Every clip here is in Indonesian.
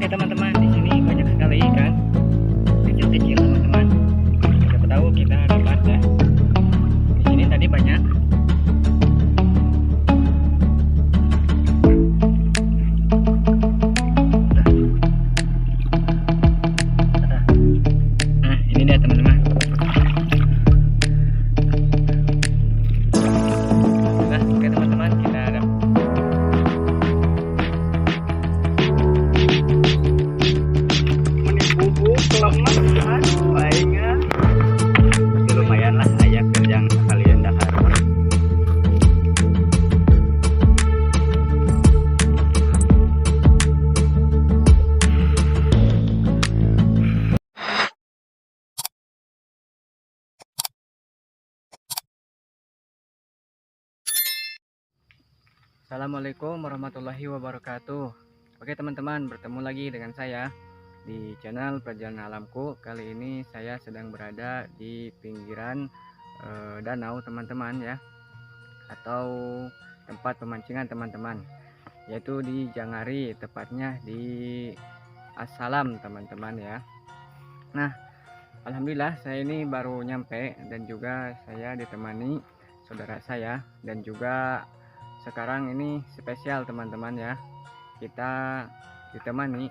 Oke teman-teman, di sini banyak sekali ikan kecil-kecil teman-teman. Siapa tahu kita dapat ya. Di sini tadi banyak. Nah, ini dia teman-teman. Nah, oke teman-teman, kita ada. Bubuk lemak kan palingan tapi lumayan lah ayak kerjaan sekalian dahar. Assalamualaikum warahmatullahi wabarakatuh. Oke teman-teman, bertemu lagi dengan saya di channel Perjalanan Alamku. Kali ini saya sedang berada di pinggiran danau teman-teman ya, atau tempat pemancingan teman-teman, yaitu di Jangari, tepatnya di Assalam teman-teman ya. Nah, alhamdulillah saya ini baru nyampe dan juga saya ditemani saudara saya, dan juga sekarang ini spesial teman-teman ya, kita ditemani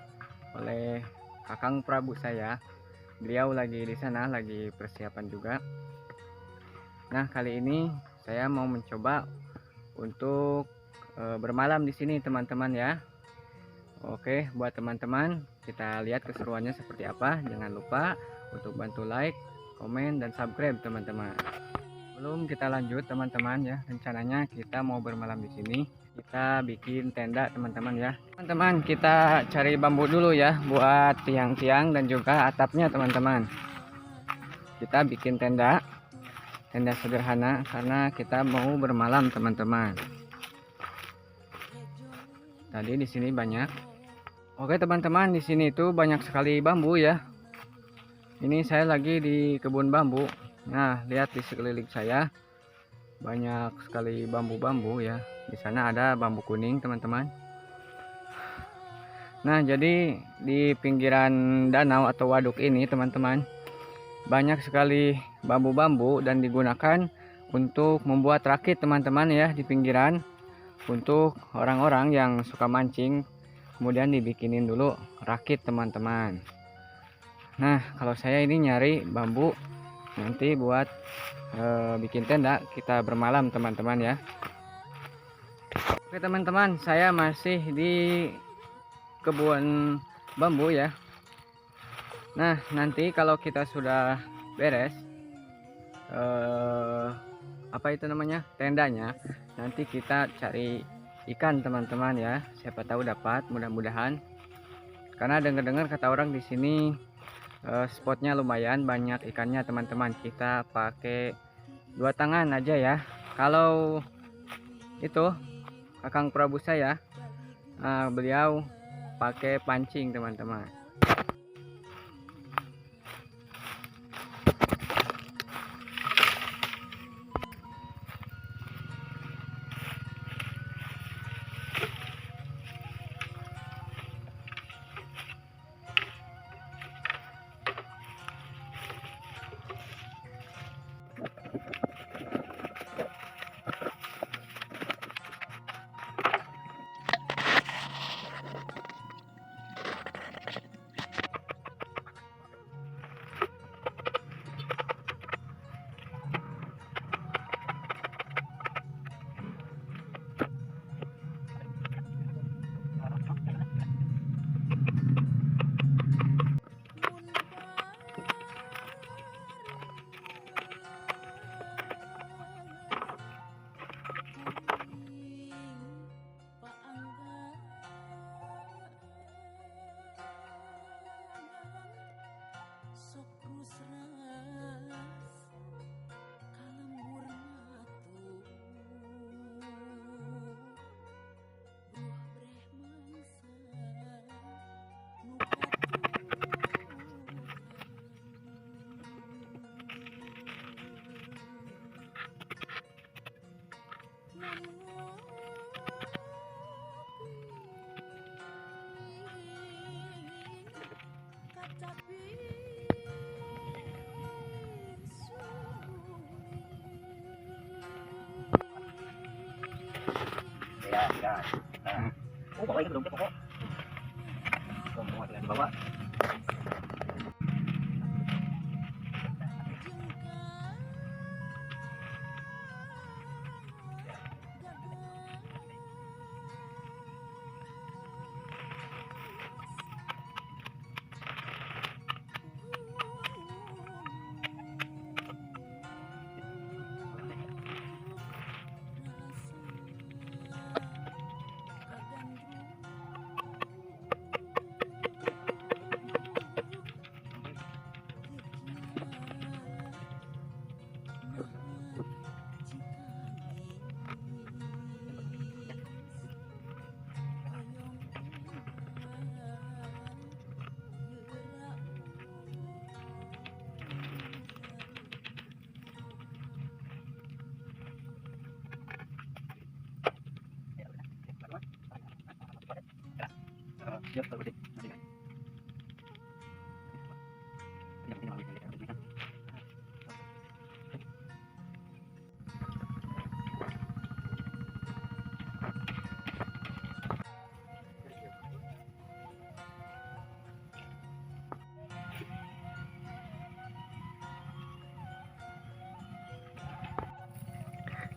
oleh kakang Prabu saya. Beliau lagi di sana, lagi persiapan juga. Nah, kali ini saya mau mencoba untuk bermalam di sini teman-teman ya. Oke, buat teman-teman, kita lihat keseruannya seperti apa. Jangan lupa untuk bantu like, komen, dan subscribe teman-teman. Sebelum kita lanjut teman-teman ya, rencananya kita mau bermalam di sini. Kita bikin tenda teman-teman ya. Teman-teman, kita cari bambu dulu ya buat tiang-tiang dan juga atapnya teman-teman. Kita bikin tenda sederhana karena kita mau bermalam teman-teman. Tadi di sini banyak. Oke teman-teman, di sini itu banyak sekali bambu ya. Ini saya lagi di kebun bambu. Nah, lihat di sekeliling saya banyak sekali bambu-bambu ya. Di sana ada bambu kuning teman-teman. Nah, jadi di pinggiran danau atau waduk ini teman-teman, banyak sekali bambu-bambu dan digunakan untuk membuat rakit teman-teman ya di pinggiran, untuk orang-orang yang suka mancing. Kemudian dibikinin dulu rakit teman-teman. Nah, kalau saya ini nyari bambu nanti buat bikin tenda kita bermalam teman-teman ya. Oke teman-teman, saya masih di kebun bambu ya. Nah, nanti kalau kita sudah beres apa itu namanya, tendanya, nanti kita cari ikan teman-teman ya. Siapa tahu dapat, mudah-mudahan. Karena dengar-dengar kata orang di sini spotnya lumayan banyak ikannya teman-teman. Kita pakai 2 tangan aja ya. Kalau itu kakang Prabu saya, beliau pakai pancing teman-teman. ya. Oh, bawa itu dompet pokok. Semua tidak dibawa. Siap, Pak Budi.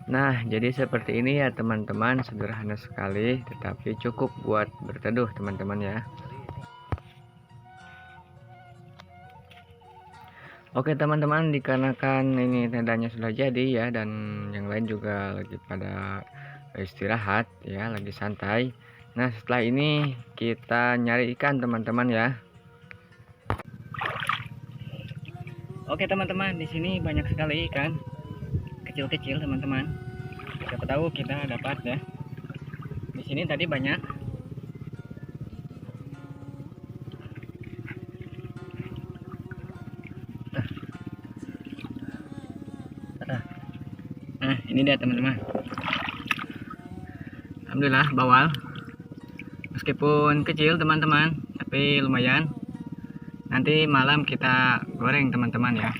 Nah, jadi seperti ini ya teman-teman, sederhana sekali tetapi cukup buat berteduh teman-teman ya. Oke teman-teman, dikarenakan ini tendanya sudah jadi ya, dan yang lain juga lagi pada istirahat ya, lagi santai. Nah, setelah ini kita nyari ikan teman-teman ya. Oke teman-teman, di sini banyak sekali ikan kecil-kecil teman-teman. Siapa tahu kita dapat ya. Di sini tadi banyak. Nah, ini dia teman-teman. Alhamdulillah bawal. Meskipun kecil teman-teman, tapi lumayan. Nanti malam kita goreng teman-teman ya.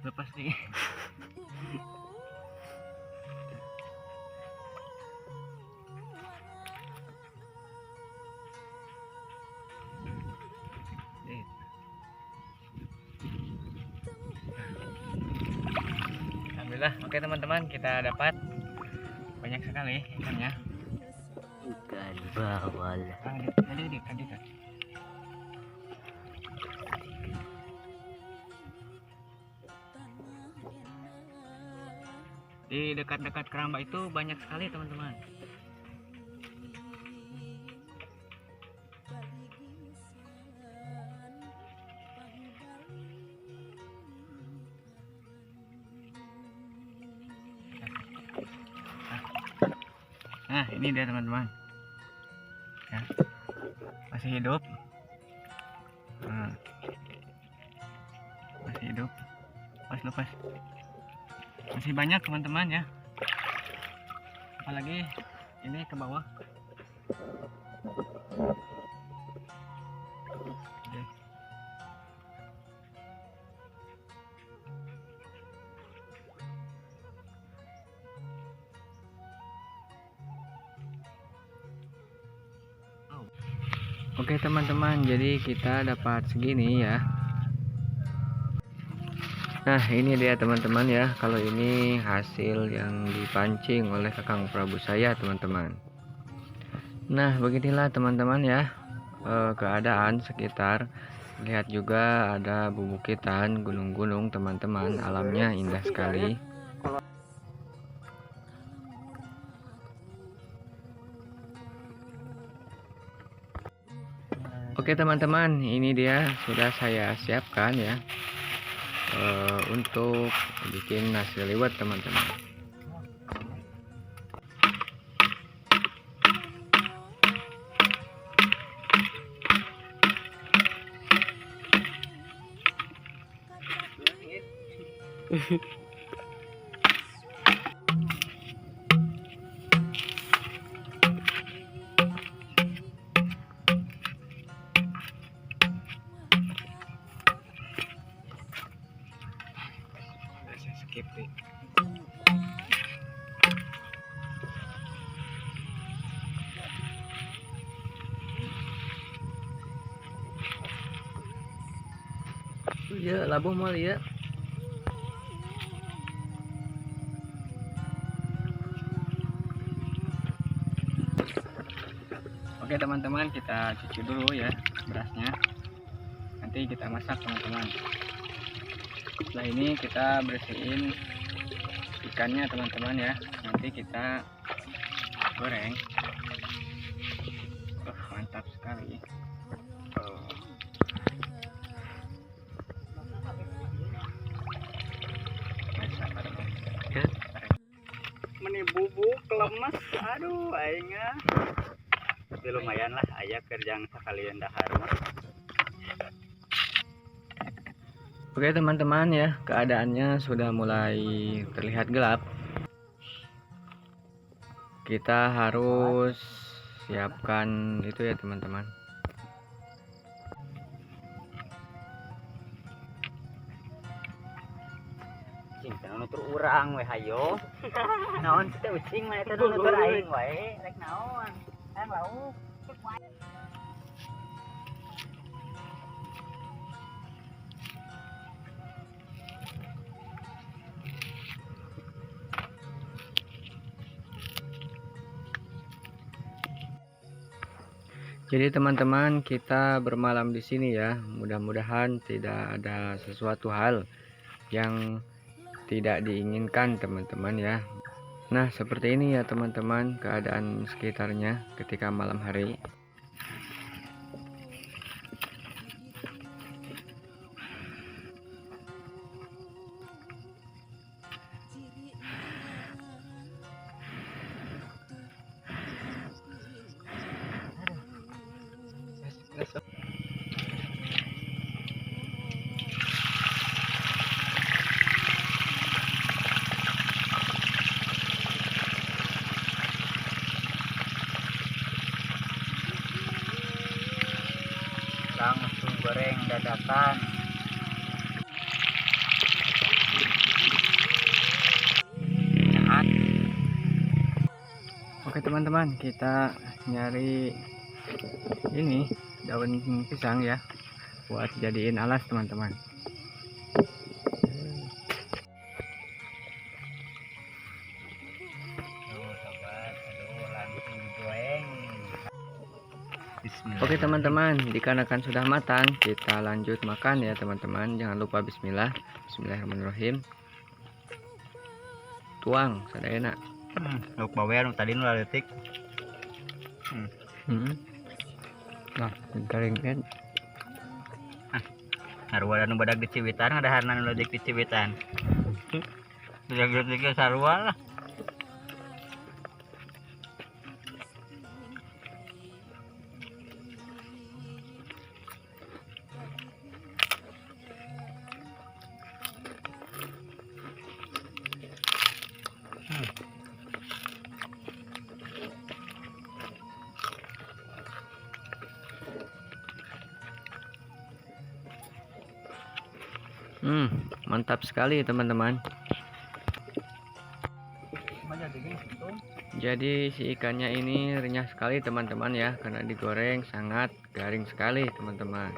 Lepas nih. Alhamdulillah, oke teman-teman, kita dapat banyak sekali ikannya. Ikan bawal. Tadi. Di dekat-dekat keramba itu banyak sekali teman-teman. Nah, ini dia teman-teman ya, masih hidup. Nah, masih hidup. Lepas masih banyak teman-teman ya, apalagi ini ke bawah. Oke teman-teman, jadi kita dapat segini ya. Nah, ini dia teman-teman ya. Kalau ini hasil yang dipancing oleh Kakang Prabu saya teman-teman. Nah, beginilah teman-teman ya keadaan sekitar. Lihat juga ada bubukitan, gunung-gunung teman-teman. Alamnya indah sekali. Oke teman-teman, ini dia sudah saya siapkan ya untuk bikin nasi liwet teman-teman. Saya skip deh. Iya, labuh mal ya. Oke teman-teman, kita cuci dulu ya berasnya. Nanti kita masak teman-teman. Setelah ini kita bersihin ikannya teman-teman ya. Nanti kita goreng. Mantap sekali. Meni bubuk lemes, aduh aingnya. Tapi lumayan lah aya kerjaan sekalian dahar. Oke teman-teman ya, keadaannya sudah mulai terlihat gelap. Kita harus siapkan itu ya teman-teman. Cinta nutur urang we hayo. Naon teh ucing mah eta nutur aing wae, rek naon? Hayang lauk. Jadi teman-teman, kita bermalam di sini ya. Mudah-mudahan tidak ada sesuatu hal yang tidak diinginkan teman-teman ya. Nah, seperti ini ya teman-teman keadaan sekitarnya ketika malam hari. Langsung goreng dadakan. Jahat. Oke teman-teman, kita nyari ini daun pisang ya buat jadiin alas teman-teman. Oke teman-teman, dikarenakan sudah matang, kita lanjut makan ya teman-teman. Jangan lupa bismillah. Bismillahirrahmanirrahim. Tuang sadayana. Lauk bawer tadi nu leutik. Nah, garing kan. Sarua nu badag di Ciwitan, ngadaharna nu leutik di Ciwitan. Leutik sarua lah. Mantap sekali teman-teman. Jadi si ikannya ini renyah sekali teman-teman ya, karena digoreng sangat garing sekali teman-teman.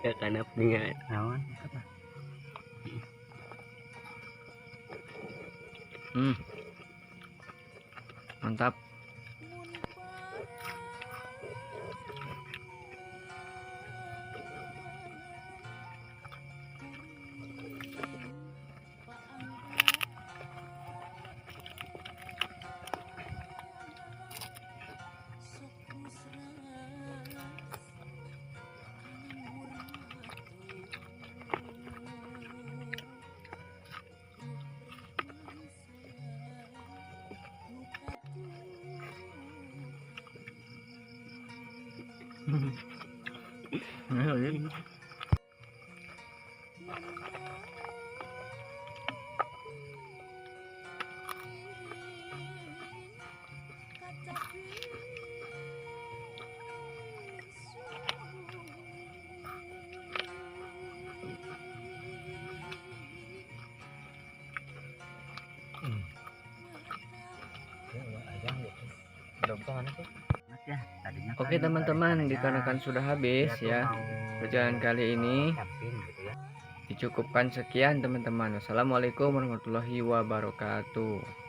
Ya karena punya naon. Mantap. Oke teman-teman, dikarenakan sudah habis ya perjalanan kali ini, dicukupkan sekian teman-teman. Wassalamualaikum warahmatullahi wabarakatuh.